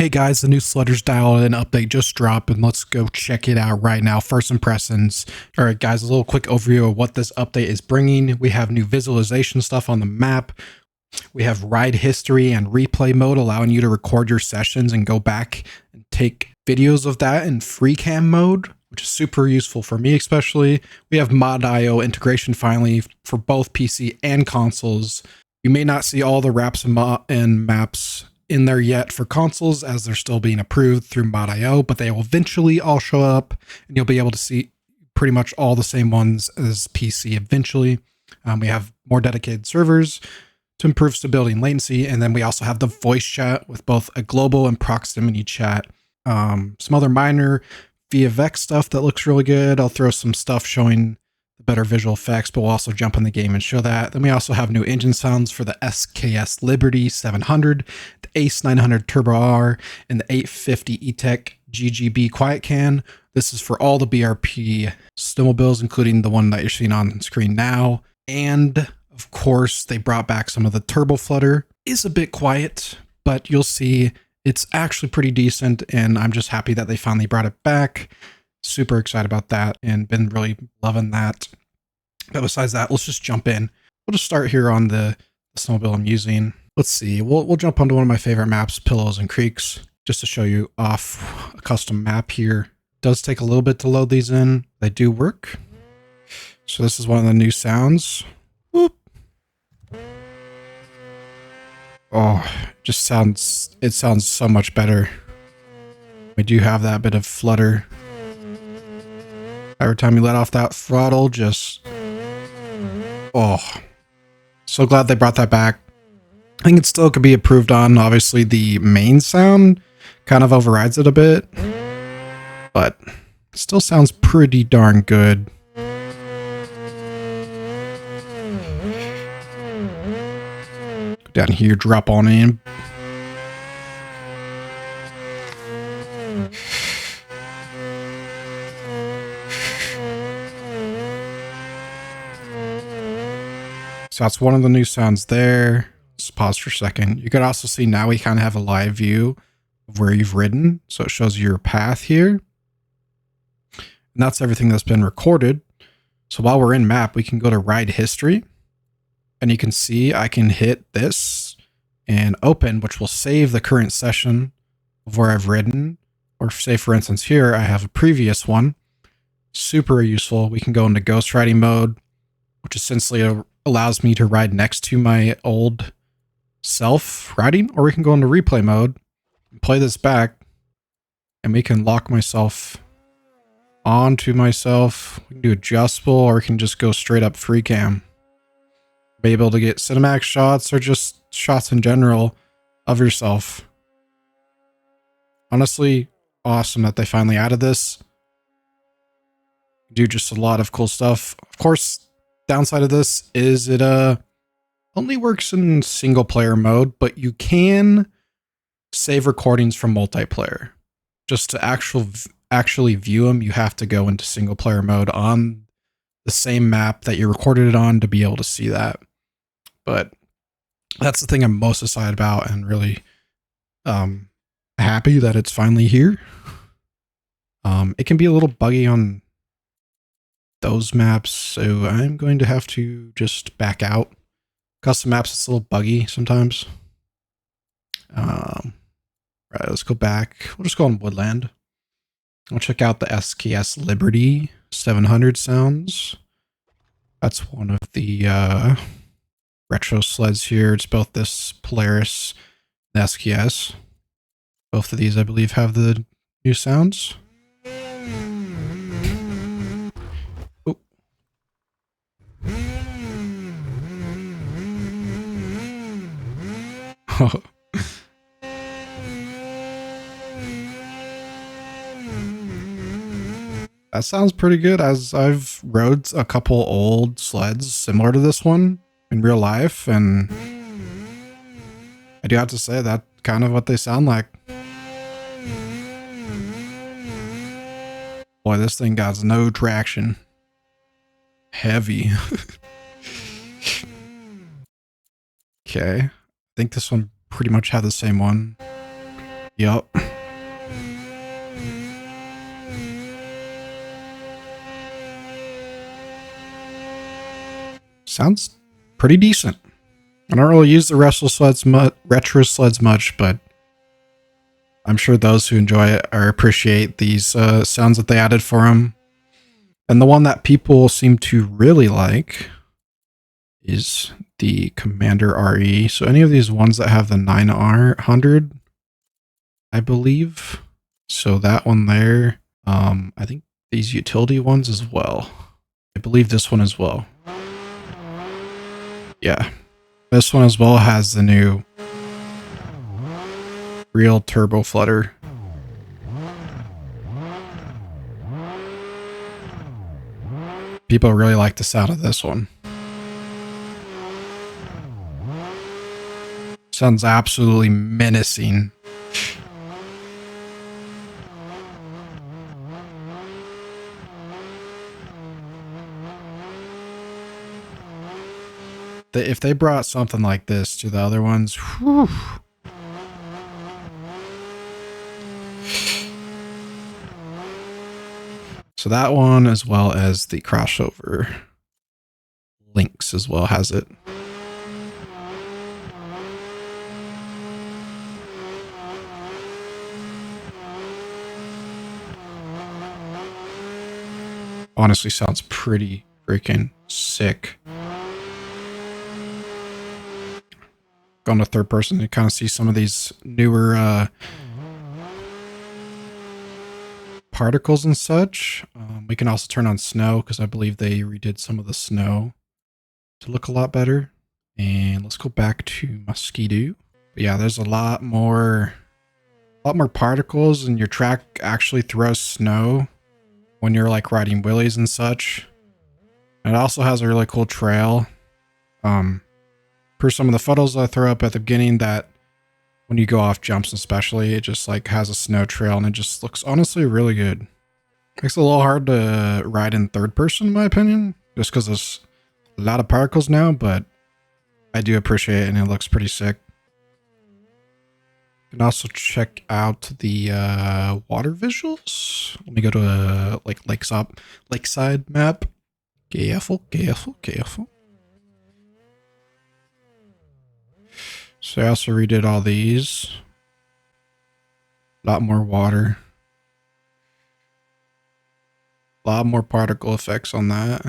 Hey guys, the new Sledders dial-in update just dropped, and let's go check it out right now. First impressions. All right, guys, a little quick overview of what this update is bringing. We have new visualization stuff on the map. We have ride history and replay mode, allowing you to record your sessions and go back and take videos of that in free cam mode, which is super useful for me especially. We have mod.io integration finally for both PC and consoles. You may not see all the wraps and maps in there yet for consoles as they're still being approved through mod.io, but they will eventually all show up and you'll be able to see pretty much all the same ones as PC eventually. We have more dedicated servers to improve stability and latency, and then we also have the voice chat with both a global and proximity chat. Some other minor VFX stuff that looks really good. I'll throw some stuff showing the better visual effects, but we'll also jump in the game and show that. Then we also have new engine sounds for the SKS Liberty 700, the Ace 900 Turbo R, and the 850 E-Tech GGB Quiet Can. This is for all the BRP snowmobiles, including the one that you're seeing on screen now. And of course, they brought back some of the turbo flutter. Is a bit quiet, but you'll see it's actually pretty decent, and I'm just happy that they finally brought it back. Super excited about that and been really loving that. But besides that, let's just jump in. We'll just start here on the snowmobile I'm using. Let's see, we'll jump onto one of my favorite maps, Pillows and Creeks, just to show you off a custom map here. It does take a little bit to load these in. They do work. So this is one of the new sounds. Whoop. Oh, it sounds so much better. We do have that bit of flutter. Every time you let off that throttle, just... Oh. So glad they brought that back. I think it still could be improved on. Obviously, the main sound kind of overrides it a bit. But it still sounds pretty darn good. Go down here, drop on in. So that's one of the new sounds there. Let's pause for a second. You could also see now we kind of have a live view of where you've ridden. So it shows your path here. And that's everything that's been recorded. So while we're in map, we can go to ride history. And you can see I can hit this and open, which will save the current session of where I've ridden. Or say, for instance, here I have a previous one. Super useful. We can go into ghost riding mode, which essentially allows me to ride next to my old self riding, or we can go into replay mode and play this back, and we can lock myself onto myself. We can do adjustable, or we can just go straight up free cam. Be able to get cinematic shots or just shots in general of yourself. Honestly, awesome that they finally added this. Do just a lot of cool stuff. Of course, downside of this is it only works in single player mode, but you can save recordings from multiplayer. Just to actually view them, you have to go into single player mode on the same map that you recorded it on to be able to see that. But that's the thing I'm most excited about, and really happy that it's finally here. It can be a little buggy on those maps, so I'm going to have to just back out. Custom maps, it's a little buggy sometimes. Right, let's go back. We'll just go on Woodland. I'll check out the SKS Liberty 700 sounds. That's one of the retro sleds here. It's both this Polaris and SKS. Both of these, I believe, have the new sounds. That sounds pretty good, as I've rode a couple old sleds similar to this one in real life, and I do have to say that's kind of what they sound like. Boy, this thing got no traction. Heavy. Okay. I think this one pretty much had the same one. Yup. Sounds pretty decent. I don't really use the retro sleds much, but I'm sure those who enjoy it or appreciate these sounds that they added for them. And the one that people seem to really like is the Commander RE. So any of these ones that have the 900, I believe. So that one there. I think these utility ones as well. I believe this one as well. Yeah. This one as well has the new real turbo flutter. People really like the sound of this one. Sounds absolutely menacing. If they brought something like this to the other ones, whew. So that one, as well as the crossover Lynx as well, has it. Honestly, sounds pretty freaking sick. Going to third person to kind of see some of these newer particles and such. We can also turn on snow because I believe they redid some of the snow to look a lot better. And let's go back to Mosquito. But yeah, there's a lot more particles, and your track actually throws snow when you're like riding wheelies and such. And it also has a really cool trail. For some of the photos I throw up at the beginning, that when you go off jumps especially, it just like has a snow trail and it just looks honestly really good. Makes it a little hard to ride in third person in my opinion, just because there's a lot of particles now, but I do appreciate it and it looks pretty sick. You can also check out the water visuals. Let me go to a lakeside map. Careful. So I also redid all these. A lot more water. A lot more particle effects on that.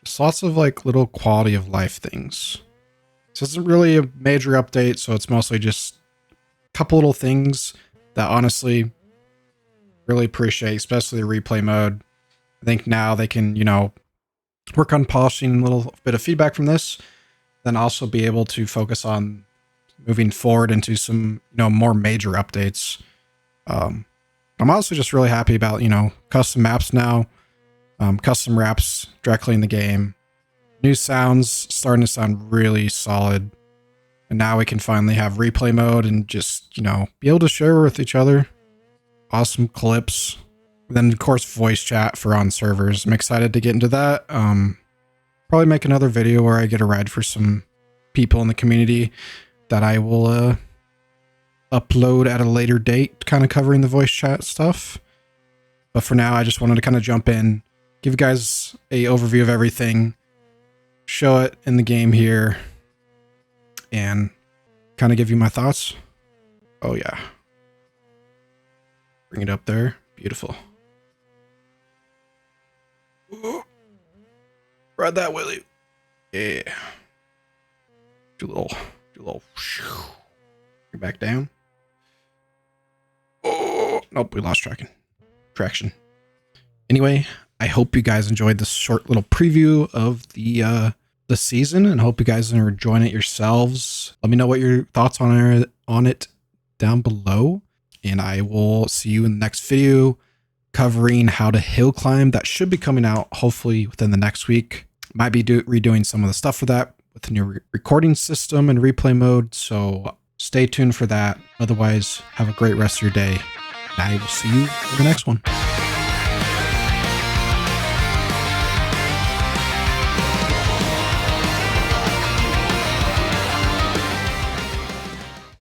Just lots of like little quality of life things. This isn't really a major update, so it's mostly just a couple little things that honestly really appreciate, especially the replay mode. I think now they can, work on polishing a little bit of feedback from this, then also be able to focus on moving forward into some, more major updates. I'm also just really happy about, custom maps now, custom wraps directly in the game, new sounds starting to sound really solid. And now we can finally have replay mode and just, be able to share with each other. Awesome clips. Then, of course, voice chat for on servers. I'm excited to get into that. Probably make another video where I get a ride for some people in the community that I will upload at a later date, kind of covering the voice chat stuff. But for now, I just wanted to kind of jump in, give you guys a overview of everything, show it in the game here, and kind of give you my thoughts. Oh, yeah. Bring it up there. Beautiful. Ooh. Ride that wheelie. Yeah. Do a little. Bring back down. Oh, nope, we lost traction. Anyway, I hope you guys enjoyed this short little preview of the season, and hope you guys are enjoying it yourselves. Let me know what your thoughts on it down below, and I will see you in the next video covering how to hill climb. That should be coming out hopefully within the next week. Might be redoing some of the stuff for that with the new recording system and replay mode, so stay tuned for that. Otherwise, have a great rest of your day, and I will see you in the next one.